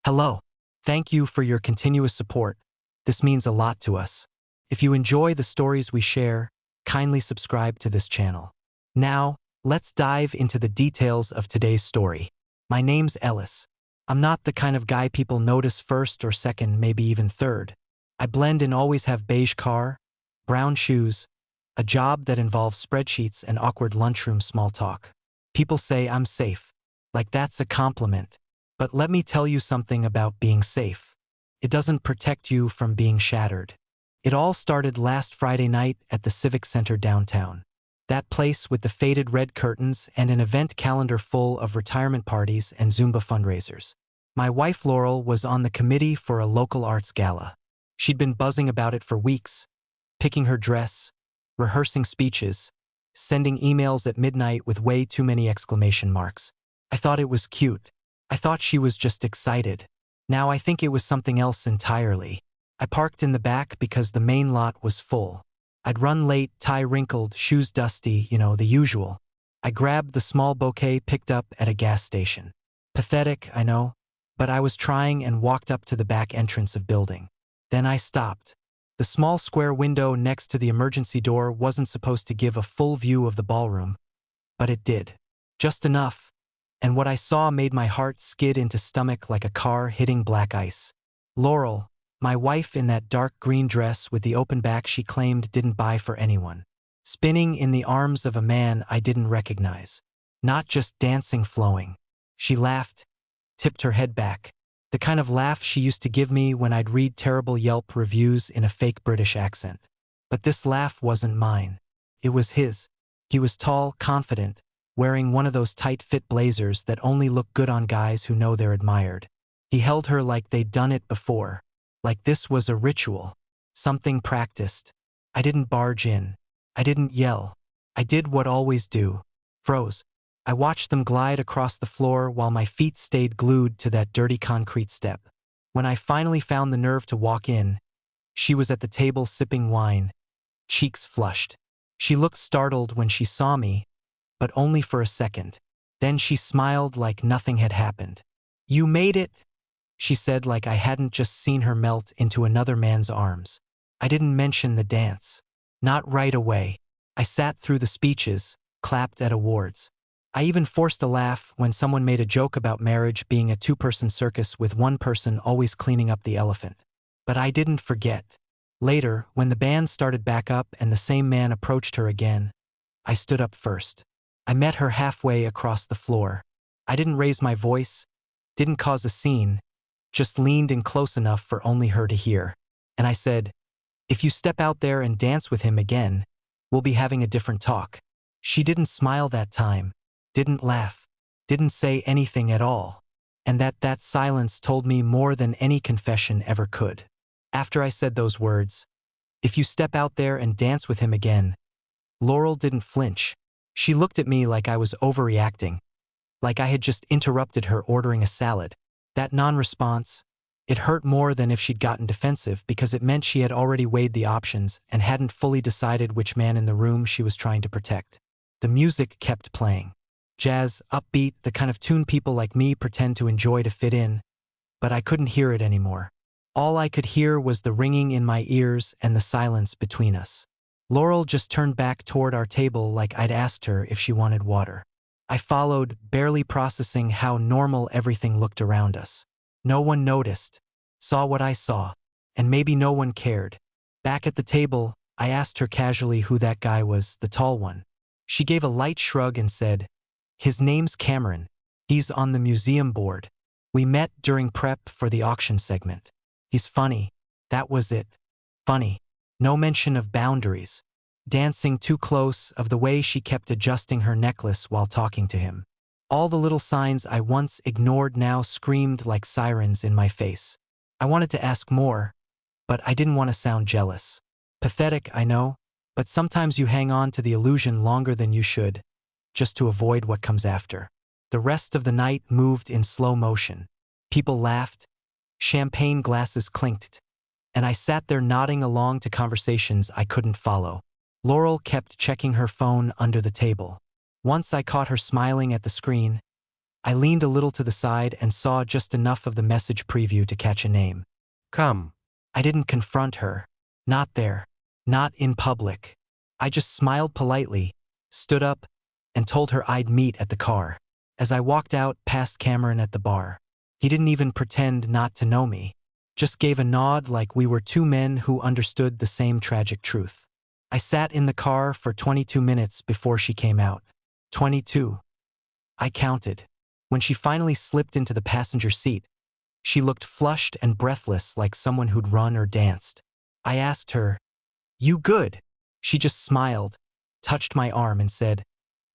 Hello. Thank you for your continuous support. This means a lot to us. If you enjoy the stories we share, kindly subscribe to this channel. Now, let's dive into the details of today's story. My name's Ellis. I'm not the kind of guy people notice first or second, maybe even third. I blend and always have beige car, brown shoes, a job that involves spreadsheets and awkward lunchroom small talk. People say I'm safe. Like that's a compliment. But let me tell you something about being safe. It doesn't protect you from being shattered. It all started last Friday night at the Civic Center downtown. That place with the faded red curtains and an event calendar full of retirement parties and Zumba fundraisers. My wife Laurel was on the committee for a local arts gala. She'd been buzzing about it for weeks, picking her dress, rehearsing speeches, sending emails at midnight with way too many exclamation marks. I thought it was cute. I thought she was just excited. Now I think it was something else entirely. I parked in the back because the main lot was full. I'd run late, tie wrinkled, shoes dusty, the usual. I grabbed the small bouquet picked up at a gas station. Pathetic, I know, but I was trying and walked up to the back entrance of building. Then I stopped. The small square window next to the emergency door wasn't supposed to give a full view of the ballroom, but it did. Just enough, and what I saw made my heart skid into stomach like a car hitting black ice. Laurel, my wife in that dark green dress with the open back she claimed didn't buy for anyone, spinning in the arms of a man I didn't recognize. Not just dancing flowing. She laughed, tipped her head back. The kind of laugh she used to give me when I'd read terrible Yelp reviews in a fake British accent. But this laugh wasn't mine. It was his. He was tall, confident, wearing one of those tight-fit blazers that only look good on guys who know they're admired. He held her like they'd done it before. Like this was a ritual. Something practiced. I didn't barge in. I didn't yell. I did what always do. Froze. I watched them glide across the floor while my feet stayed glued to that dirty concrete step. When I finally found the nerve to walk in, she was at the table sipping wine, cheeks flushed. She looked startled when she saw me, but only for a second. Then she smiled like nothing had happened. "You made it," she said, like I hadn't just seen her melt into another man's arms. I didn't mention the dance. Not right away. I sat through the speeches, clapped at awards. I even forced a laugh when someone made a joke about marriage being a two-person circus with one person always cleaning up the elephant. But I didn't forget. Later, when the band started back up and the same man approached her again, I stood up first. I met her halfway across the floor. I didn't raise my voice, didn't cause a scene, just leaned in close enough for only her to hear. And I said, "If you step out there and dance with him again, we'll be having a different talk." She didn't smile that time, didn't laugh, didn't say anything at all. And that silence told me more than any confession ever could. After I said those words, "If you step out there and dance with him again," Laurel didn't flinch. She looked at me like I was overreacting, like I had just interrupted her ordering a salad. That non-response, it hurt more than if she'd gotten defensive because it meant she had already weighed the options and hadn't fully decided which man in the room she was trying to protect. The music kept playing. Jazz, upbeat, the kind of tune people like me pretend to enjoy to fit in, but I couldn't hear it anymore. All I could hear was the ringing in my ears and the silence between us. Laurel just turned back toward our table like I'd asked her if she wanted water. I followed, barely processing how normal everything looked around us. No one noticed, saw what I saw, and maybe no one cared. Back at the table, I asked her casually who that guy was, the tall one. She gave a light shrug and said, "His name's Cameron. He's on the museum board. We met during prep for the auction segment. He's funny." That was it. Funny. No mention of boundaries. Dancing too close, of the way she kept adjusting her necklace while talking to him. All the little signs I once ignored now screamed like sirens in my face. I wanted to ask more, but I didn't want to sound jealous. Pathetic, I know, but sometimes you hang on to the illusion longer than you should, just to avoid what comes after. The rest of the night moved in slow motion. People laughed, champagne glasses clinked, and I sat there nodding along to conversations I couldn't follow. Laurel kept checking her phone under the table. Once I caught her smiling at the screen, I leaned a little to the side and saw just enough of the message preview to catch a name. Come. I didn't confront her. Not there. Not in public. I just smiled politely, stood up, and told her I'd meet at the car. As I walked out past Cameron at the bar, he didn't even pretend not to know me. Just gave a nod like we were two men who understood the same tragic truth. I sat in the car for 22 minutes before she came out. 22. I counted. When she finally slipped into the passenger seat, she looked flushed and breathless like someone who'd run or danced. I asked her, "You good?" She just smiled, touched my arm and said,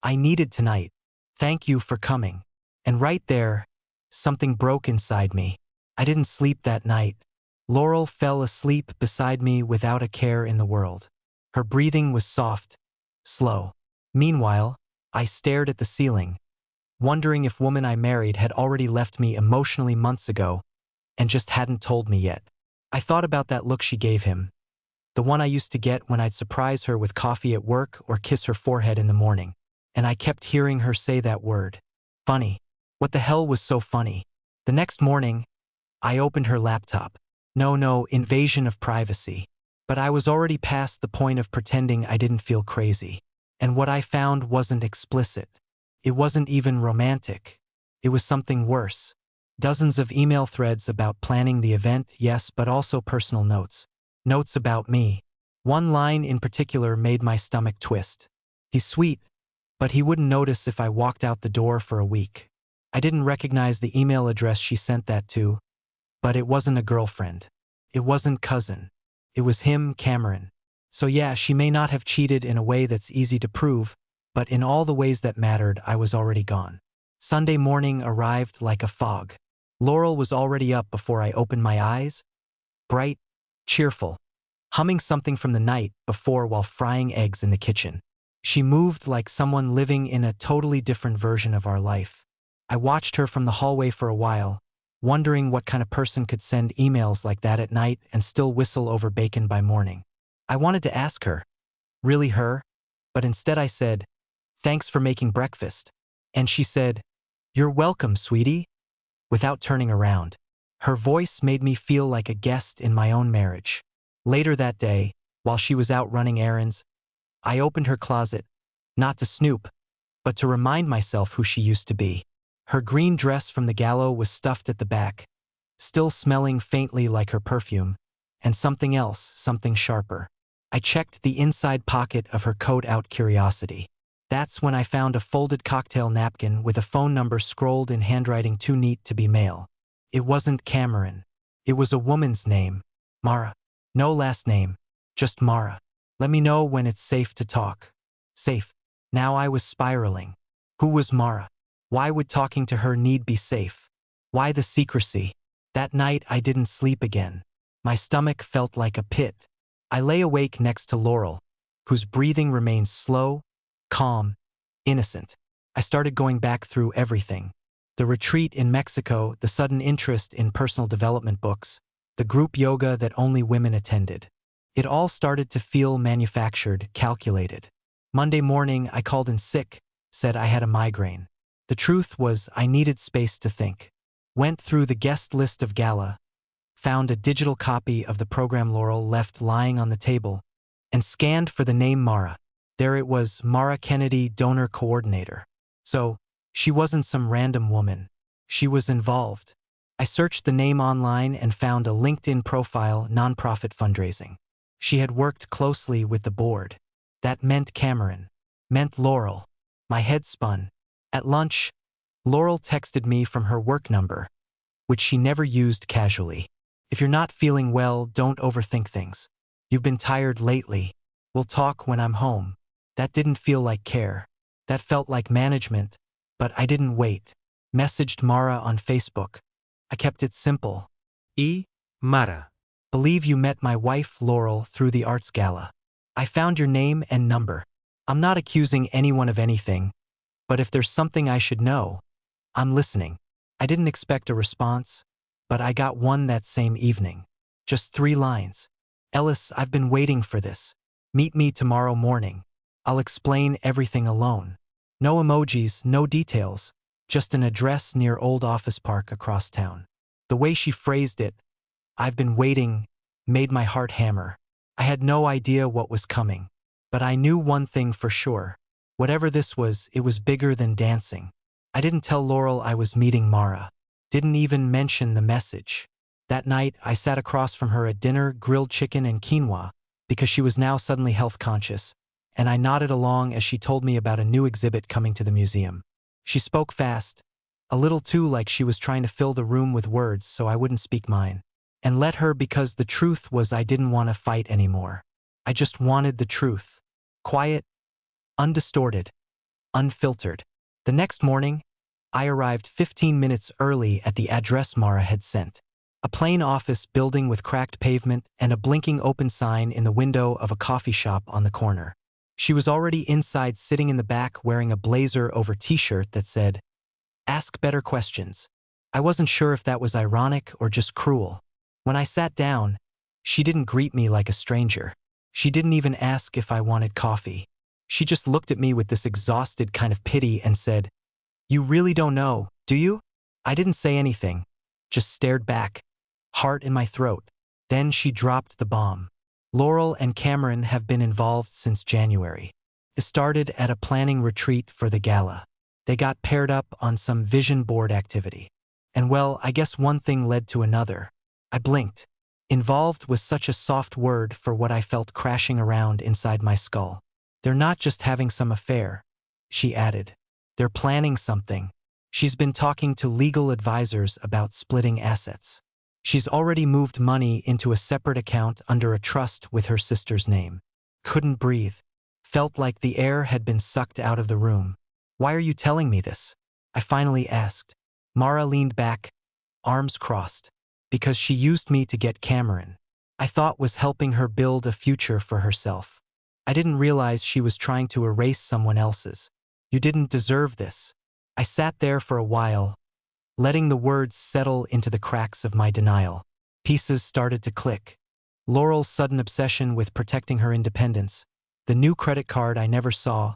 "I needed tonight. Thank you for coming." And right there, something broke inside me. I didn't sleep that night. Laurel fell asleep beside me without a care in the world. Her breathing was soft, slow. Meanwhile, I stared at the ceiling, wondering if woman I married had already left me emotionally months ago and just hadn't told me yet. I thought about that look she gave him, the one I used to get when I'd surprise her with coffee at work or kiss her forehead in the morning. And I kept hearing her say that word. Funny. What the hell was so funny? The next morning, I opened her laptop. No invasion of privacy. But I was already past the point of pretending I didn't feel crazy. And what I found wasn't explicit. It wasn't even romantic. It was something worse. Dozens of email threads about planning the event, yes, but also personal notes. Notes about me. One line in particular made my stomach twist. "He's sweet, but he wouldn't notice if I walked out the door for a week." I didn't recognize the email address she sent that to, but it wasn't a girlfriend. It wasn't cousin. It was him, Cameron. So yeah, she may not have cheated in a way that's easy to prove, but in all the ways that mattered, I was already gone. Sunday morning arrived like a fog. Laurel was already up before I opened my eyes, bright, cheerful, humming something from the night before while frying eggs in the kitchen. She moved like someone living in a totally different version of our life. I watched her from the hallway for a while, wondering what kind of person could send emails like that at night and still whistle over bacon by morning. I wanted to ask her, really her? But instead I said, "Thanks for making breakfast." And she said, "You're welcome, sweetie," without turning around. Her voice made me feel like a guest in my own marriage. Later that day, while she was out running errands, I opened her closet, not to snoop, but to remind myself who she used to be. Her green dress from the gala was stuffed at the back, still smelling faintly like her perfume, and something else, something sharper. I checked the inside pocket of her coat out curiosity. That's when I found a folded cocktail napkin with a phone number scrolled in handwriting too neat to be mail. It wasn't Cameron. It was a woman's name, Mara. No last name, just Mara. Let me know when it's safe to talk. Safe. Now I was spiraling. Who was Mara? Why would talking to her need be safe? Why the secrecy? That night I didn't sleep again. My stomach felt like a pit. I lay awake next to Laurel, whose breathing remained slow, calm, innocent. I started going back through everything. The retreat in Mexico, the sudden interest in personal development books, the group yoga that only women attended. It all started to feel manufactured, calculated. Monday morning, I called in sick, said I had a migraine. The truth was I needed space to think. Went through the guest list of gala, found a digital copy of the program Laurel left lying on the table, and scanned for the name Mara. There it was, Mara Kennedy, donor coordinator. So, she wasn't some random woman. She was involved. I searched the name online and found a LinkedIn profile, nonprofit fundraising. She had worked closely with the board. That meant Cameron. Meant Laurel. My head spun. At lunch, Laurel texted me from her work number, which she never used casually. "If you're not feeling well, don't overthink things. You've been tired lately. We'll talk when I'm home." That didn't feel like care. That felt like management, but I didn't wait. Messaged Mara on Facebook. I kept it simple. Mara. Believe you met my wife, Laurel, through the arts gala. I found your name and number. I'm not accusing anyone of anything, but if there's something I should know, I'm listening. I didn't expect a response, but I got one that same evening. Just 3 lines. "Ellis, I've been waiting for this. Meet me tomorrow morning. I'll explain everything alone." No emojis, no details. just an address near Old Office Park across town. The way she phrased it, "I've been waiting," made my heart hammer. I had no idea what was coming. But I knew one thing for sure. Whatever this was, it was bigger than dancing. I didn't tell Laurel I was meeting Mara. Didn't even mention the message. That night, I sat across from her at dinner, grilled chicken and quinoa, because she was now suddenly health conscious, and I nodded along as she told me about a new exhibit coming to the museum. She spoke fast, a little too like she was trying to fill the room with words so I wouldn't speak mine. And let her, because the truth was I didn't want to fight anymore. I just wanted the truth. Quiet, undistorted, unfiltered. The next morning, I arrived 15 minutes early at the address Mara had sent. A plain office building with cracked pavement and a blinking open sign in the window of a coffee shop on the corner. She was already inside, sitting in the back wearing a blazer over t-shirt that said, "Ask better questions." I wasn't sure if that was ironic or just cruel. When I sat down, she didn't greet me like a stranger. She didn't even ask if I wanted coffee. She just looked at me with this exhausted kind of pity and said, "You really don't know, do you?" I didn't say anything, just stared back, heart in my throat. Then she dropped the bomb. Laurel and Cameron have been involved since January. It started at a planning retreat for the gala. They got paired up on some vision board activity. And well, I guess one thing led to another. I blinked. Involved was such a soft word for what I felt crashing around inside my skull. They're not just having some affair, she added. They're planning something. She's been talking to legal advisors about splitting assets. She's already moved money into a separate account under a trust with her sister's name. Couldn't breathe. Felt like the air had been sucked out of the room. "Why are you telling me this?" I finally asked. Mara leaned back, arms crossed. "Because she used me to get Cameron. I thought was helping her build a future for herself. I didn't realize she was trying to erase someone else's. You didn't deserve this." I sat there for a while, letting the words settle into the cracks of my denial. Pieces started to click. Laurel's sudden obsession with protecting her independence, the new credit card I never saw,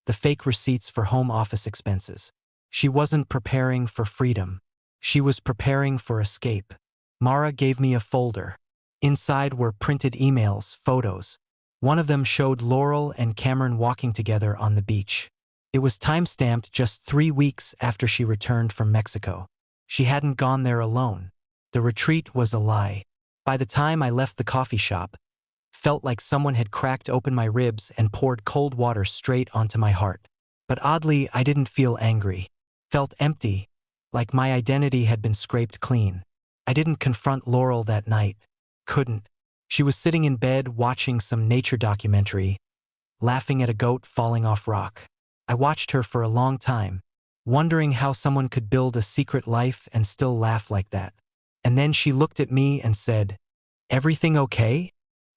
the fake receipts for home office expenses. She wasn't preparing for freedom. She was preparing for escape. Mara gave me a folder. Inside were printed emails, photos. One of them showed Laurel and Cameron walking together on the beach. It was time-stamped just 3 weeks after she returned from Mexico. She hadn't gone there alone. The retreat was a lie. By the time I left the coffee shop, felt like someone had cracked open my ribs and poured cold water straight onto my heart. But oddly, I didn't feel angry. Felt empty, like my identity had been scraped clean. I didn't confront Laurel that night. Couldn't. She was sitting in bed watching some nature documentary, laughing at a goat falling off rock. I watched her for a long time, wondering how someone could build a secret life and still laugh like that. And then she looked at me and said, "Everything okay?"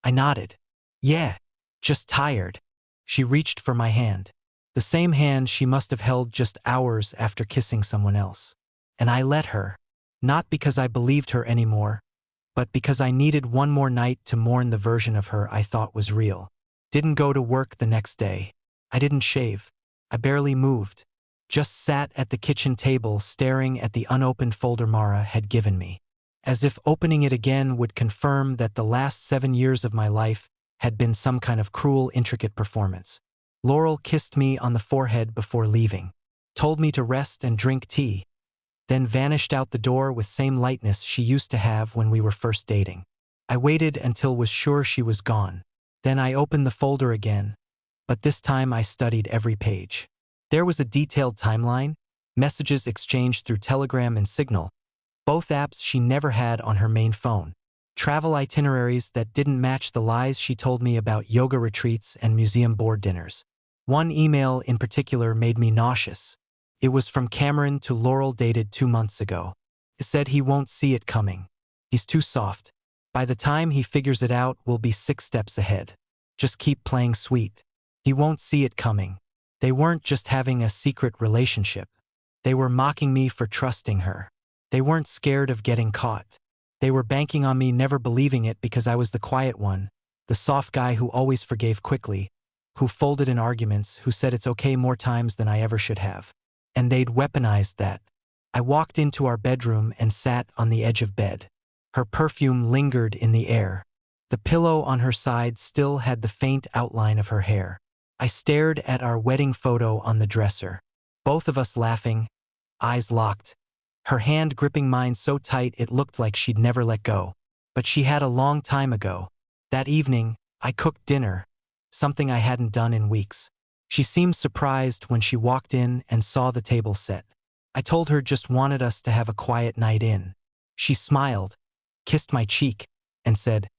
I nodded. "Yeah, just tired." She reached for my hand. The same hand she must have held just hours after kissing someone else. And I let her. Not because I believed her anymore, but because I needed one more night to mourn the version of her I thought was real. Didn't go to work the next day. I didn't shave. I barely moved. Just sat at the kitchen table staring at the unopened folder Mara had given me. As if opening it again would confirm that the last 7 years of my life had been some kind of cruel, intricate performance. Laurel kissed me on the forehead before leaving, told me to rest and drink tea, then vanished out the door with same lightness she used to have when we were first dating. I waited until was sure she was gone. Then I opened the folder again, but this time I studied every page. There was a detailed timeline, messages exchanged through Telegram and Signal, both apps she never had on her main phone, travel itineraries that didn't match the lies she told me about yoga retreats and museum board dinners. One email in particular made me nauseous. It was from Cameron to Laurel, dated 2 months ago. It said he won't see it coming. He's too soft. By the time he figures it out, we'll be 6 steps ahead. Just keep playing sweet. He won't see it coming. They weren't just having a secret relationship. They were mocking me for trusting her. They weren't scared of getting caught. They were banking on me never believing it because I was the quiet one, the soft guy who always forgave quickly, who folded in arguments, who said it's okay more times than I ever should have. and they'd weaponized that. I walked into our bedroom and sat on the edge of bed. Her perfume lingered in the air. The pillow on her side still had the faint outline of her hair. I stared at our wedding photo on the dresser, both of us laughing, eyes locked, her hand gripping mine so tight it looked like she'd never let go. But she had a long time ago. That evening, I cooked dinner, something I hadn't done in weeks. She seemed surprised when she walked in and saw the table set. I told her just wanted us to have a quiet night in. She smiled, kissed my cheek, and said,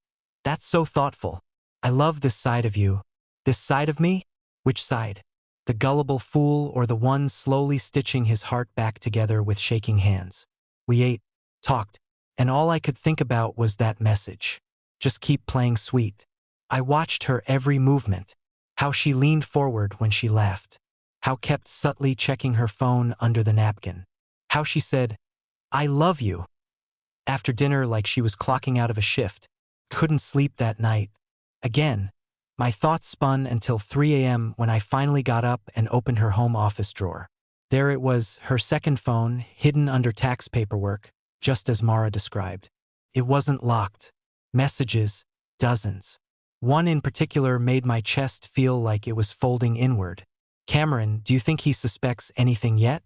"That's so thoughtful. I love this side of you." This side of me? Which side? The gullible fool or the one slowly stitching his heart back together with shaking hands? We ate, talked, and all I could think about was that message. Just keep playing sweet. I watched her every movement, how she leaned forward when she laughed, how kept subtly checking her phone under the napkin, how she said, "I love you," after dinner like she was clocking out of a shift. Couldn't sleep that night. Again, my thoughts spun until 3 a.m. when I finally got up and opened her home office drawer. There it was, her second phone, hidden under tax paperwork, just as Mara described. It wasn't locked. Messages, dozens. One in particular made my chest feel like it was folding inward. "Cameron, do you think he suspects anything yet?"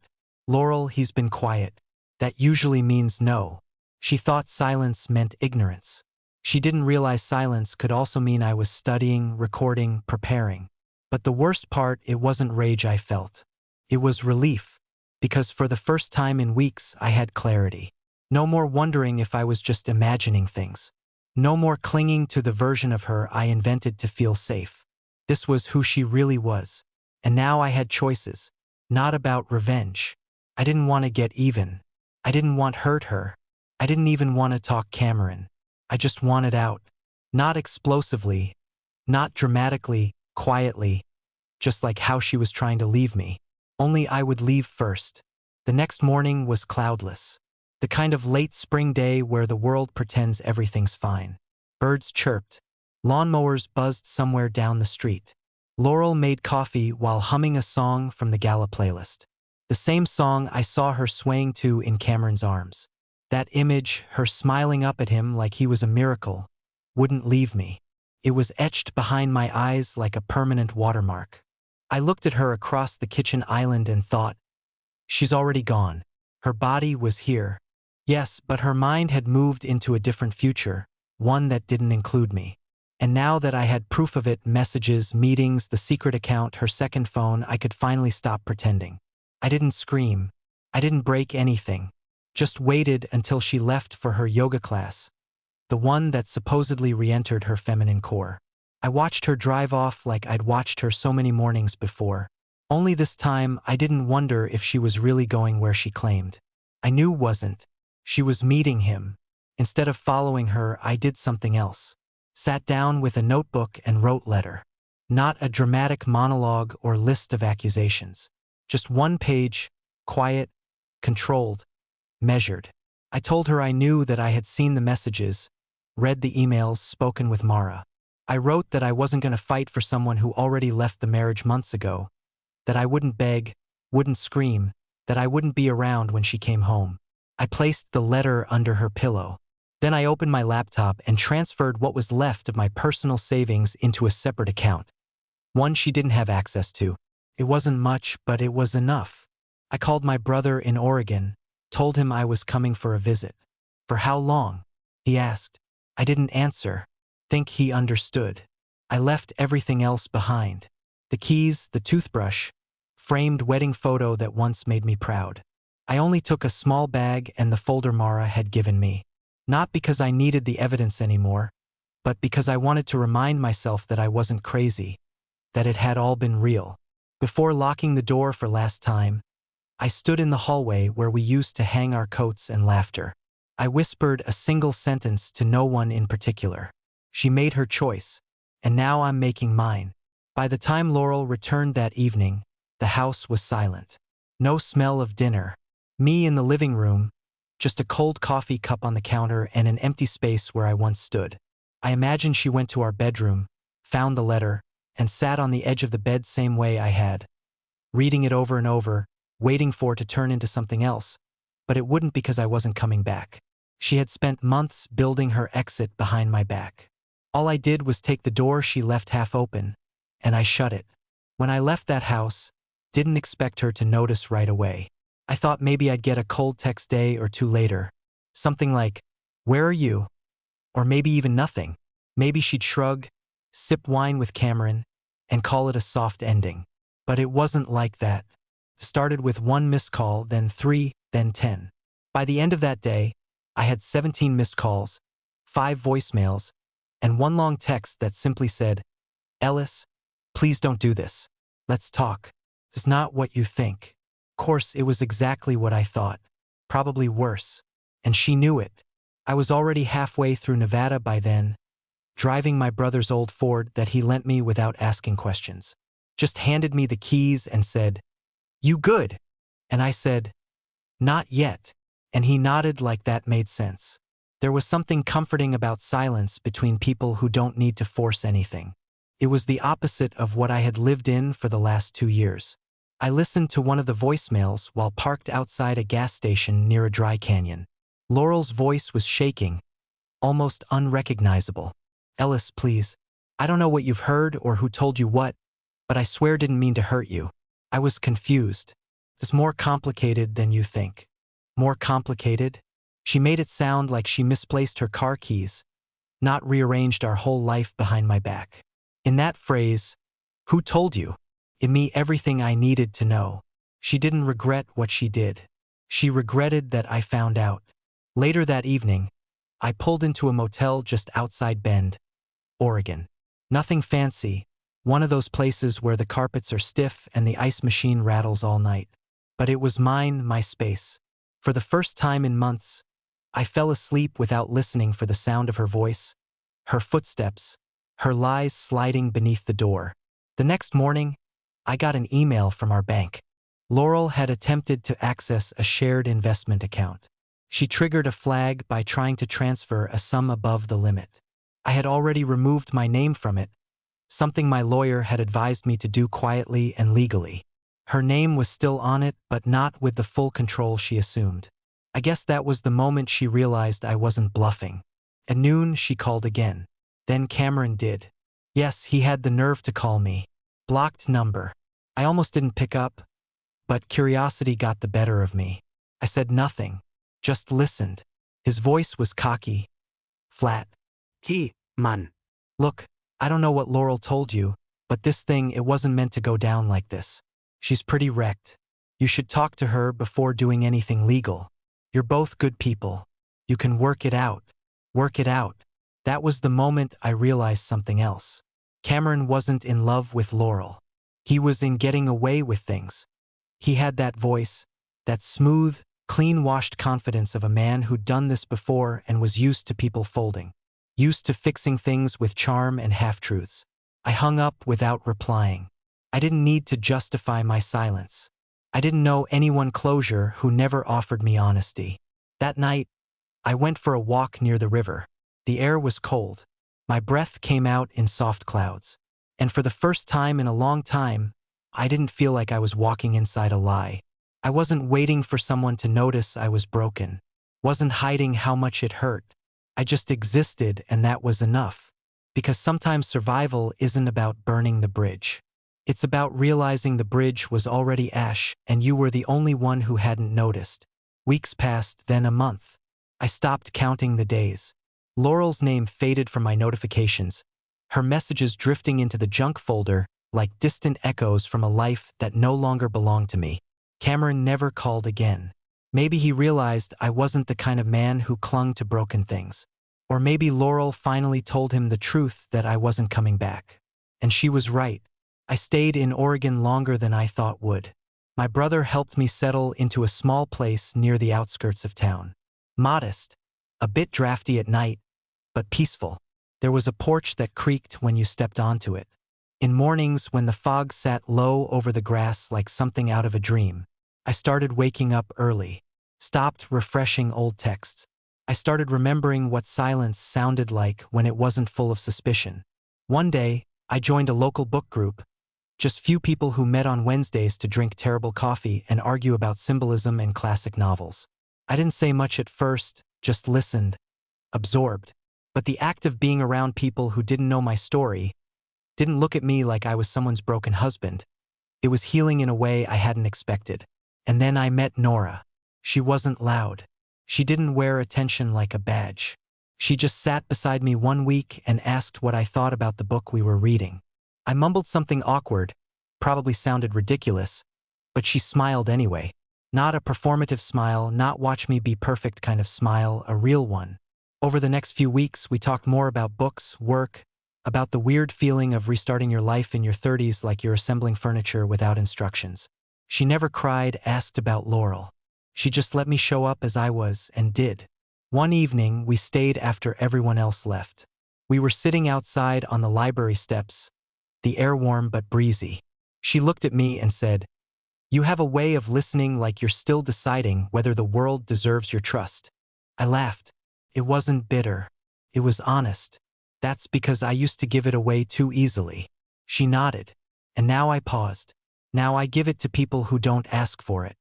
"Laurel, he's been quiet. That usually means no." She thought silence meant ignorance. She didn't realize silence could also mean I was studying, recording, preparing. But the worst part, it wasn't rage I felt. It was relief, because for the first time in weeks I had clarity. No more wondering if I was just imagining things. No more clinging to the version of her I invented to feel safe. This was who she really was. And now I had choices. Not about revenge. I didn't want to get even. I didn't want to hurt her. I didn't even want to talk Cameron. I just wanted out. Not explosively. Not dramatically, quietly. Just like how she was trying to leave me. Only I would leave first. The next morning was cloudless. The kind of late spring day where the world pretends everything's fine. Birds chirped. Lawnmowers buzzed somewhere down the street. Laurel made coffee while humming a song from the gala playlist. The same song I saw her swaying to in Cameron's arms. That image, her smiling up at him like he was a miracle, wouldn't leave me. It was etched behind my eyes like a permanent watermark. I looked at her across the kitchen island and thought, she's already gone. Her body was here. Yes, but her mind had moved into a different future, one that didn't include me. And now that I had proof of it, messages, meetings, the secret account, her second phone, I could finally stop pretending. I didn't scream. I didn't break anything. Just waited until she left for her yoga class, the one that supposedly re-entered her feminine core. I watched her drive off like I'd watched her so many mornings before. Only this time, I didn't wonder if she was really going where she claimed. I knew wasn't. She was meeting him. Instead of following her, I did something else. Sat down with a notebook and wrote letter. Not a dramatic monologue or list of accusations. Just one page, quiet, controlled, measured. I told her I knew that I had seen the messages, read the emails, spoken with Mara. I wrote that I wasn't going to fight for someone who already left the marriage months ago, that I wouldn't beg, wouldn't scream, that I wouldn't be around when she came home. I placed the letter under her pillow. Then I opened my laptop and transferred what was left of my personal savings into a separate account. One she didn't have access to. It wasn't much, but it was enough. I called my brother in Oregon, told him I was coming for a visit. "For how long?" he asked. I didn't answer. Think he understood. I left everything else behind. The keys, the toothbrush, framed wedding photo that once made me proud. I only took a small bag and the folder Mara had given me. Not because I needed the evidence anymore, but because I wanted to remind myself that I wasn't crazy, that it had all been real. Before locking the door for last time, I stood in the hallway where we used to hang our coats and laughter. I whispered a single sentence to no one in particular. She made her choice, and now I'm making mine. By the time Laurel returned that evening, the house was silent. No smell of dinner. Me in the living room, just a cold coffee cup on the counter and an empty space where I once stood. I imagined she went to our bedroom, found the letter, and sat on the edge of the bed same way I had, reading it over and over, waiting for it to turn into something else, but it wouldn't because I wasn't coming back. She had spent months building her exit behind my back. All I did was take the door she left half open, and I shut it. When I left that house, didn't expect her to notice right away. I thought maybe I'd get a cold text day or two later. Something like, "Where are you?" Or maybe even nothing. Maybe she'd shrug, sip wine with Cameron, and call it a soft ending. But it wasn't like that. It started with one missed call, then 3, then 10. By the end of that day, I had 17 missed calls, 5 voicemails, and one long text that simply said, "Ellis, please don't do this. Let's talk. It's not what you think." Of course, it was exactly what I thought. Probably worse. And she knew it. I was already halfway through Nevada by then, driving my brother's old Ford that he lent me without asking questions. Just handed me the keys and said, "You good?" And I said, "Not yet." And he nodded like that made sense. There was something comforting about silence between people who don't need to force anything. It was the opposite of what I had lived in for the last 2 years. I listened to one of the voicemails while parked outside a gas station near a dry canyon. Laurel's voice was shaking, almost unrecognizable. "Ellis, please. I don't know what you've heard or who told you what, but I swear didn't mean to hurt you. I was confused. It's more complicated than you think." More complicated? She made it sound like she misplaced her car keys, not rearranged our whole life behind my back. In that phrase, "Who told you?" it meant everything I needed to know. She didn't regret what she did. She regretted that I found out. Later that evening, I pulled into a motel just outside Bend, Oregon. Nothing fancy, one of those places where the carpets are stiff and the ice machine rattles all night. But it was mine, my space. For the first time in months, I fell asleep without listening for the sound of her voice, her footsteps, her lies sliding beneath the door. The next morning, I got an email from our bank. Laurel had attempted to access a shared investment account. She triggered a flag by trying to transfer a sum above the limit. I had already removed my name from it, something my lawyer had advised me to do quietly and legally. Her name was still on it, but not with the full control she assumed. I guess that was the moment she realized I wasn't bluffing. At noon, she called again. Then Cameron did. Yes, he had the nerve to call me. Blocked number. I almost didn't pick up, but curiosity got the better of me. I said nothing, just listened. His voice was cocky, flat. Man. "Look, I don't know what Laurel told you, but this thing, it wasn't meant to go down like this. She's pretty wrecked. You should talk to her before doing anything legal. You're both good people. You can work it out. Work it out." That was the moment I realized something else. Cameron wasn't in love with Laurel. He was in getting away with things. He had that voice, that smooth, clean-washed confidence of a man who'd done this before and was used to people folding. Used to fixing things with charm and half-truths. I hung up without replying. I didn't need to justify my silence. I didn't know anyone closure who never offered me honesty. That night, I went for a walk near the river. The air was cold. My breath came out in soft clouds. And for the first time in a long time, I didn't feel like I was walking inside a lie. I wasn't waiting for someone to notice I was broken. Wasn't hiding how much it hurt. I just existed, and that was enough. Because sometimes survival isn't about burning the bridge. It's about realizing the bridge was already ash and you were the only one who hadn't noticed. Weeks passed, then a month. I stopped counting the days. Laurel's name faded from my notifications, her messages drifting into the junk folder like distant echoes from a life that no longer belonged to me. Cameron never called again. Maybe he realized I wasn't the kind of man who clung to broken things. Or maybe Laurel finally told him the truth that I wasn't coming back. And she was right. I stayed in Oregon longer than I thought would. My brother helped me settle into a small place near the outskirts of town. Modest, a bit drafty at night, but peaceful. There was a porch that creaked when you stepped onto it. In mornings, when the fog sat low over the grass like something out of a dream, I started waking up early, stopped refreshing old texts. I started remembering what silence sounded like when it wasn't full of suspicion. One day, I joined a local book group, Just few people who met on Wednesdays to drink terrible coffee and argue about symbolism and classic novels. I didn't say much at first, just listened, absorbed. But the act of being around people who didn't know my story, didn't look at me like I was someone's broken husband, it was healing in a way I hadn't expected. And then I met Nora. She wasn't loud. She didn't wear attention like a badge. She just sat beside me one week and asked what I thought about the book we were reading. I mumbled something awkward, probably sounded ridiculous, but she smiled anyway. Not a performative smile, not watch me be perfect kind of smile, a real one. Over the next few weeks, we talked more about books, work, about the weird feeling of restarting your life in your 30s like you're assembling furniture without instructions. She never cried, asked about Laurel. She just let me show up as I was, and did. One evening, we stayed after everyone else left. We were sitting outside on the library steps, the air warm but breezy. She looked at me and said, "You have a way of listening like you're still deciding whether the world deserves your trust." I laughed. It wasn't bitter. It was honest. That's because I used to give it away too easily. She nodded. And now I paused. Now I give it to people who don't ask for it.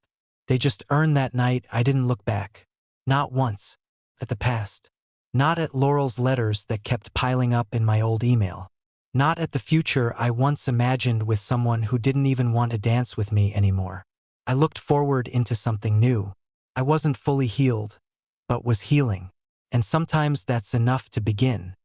They just earn that night. I didn't look back. Not once. At the past. Not at Laurel's letters that kept piling up in my old email. Not at the future I once imagined with someone who didn't even want to dance with me anymore. I looked forward into something new. I wasn't fully healed, but was healing. And sometimes that's enough to begin.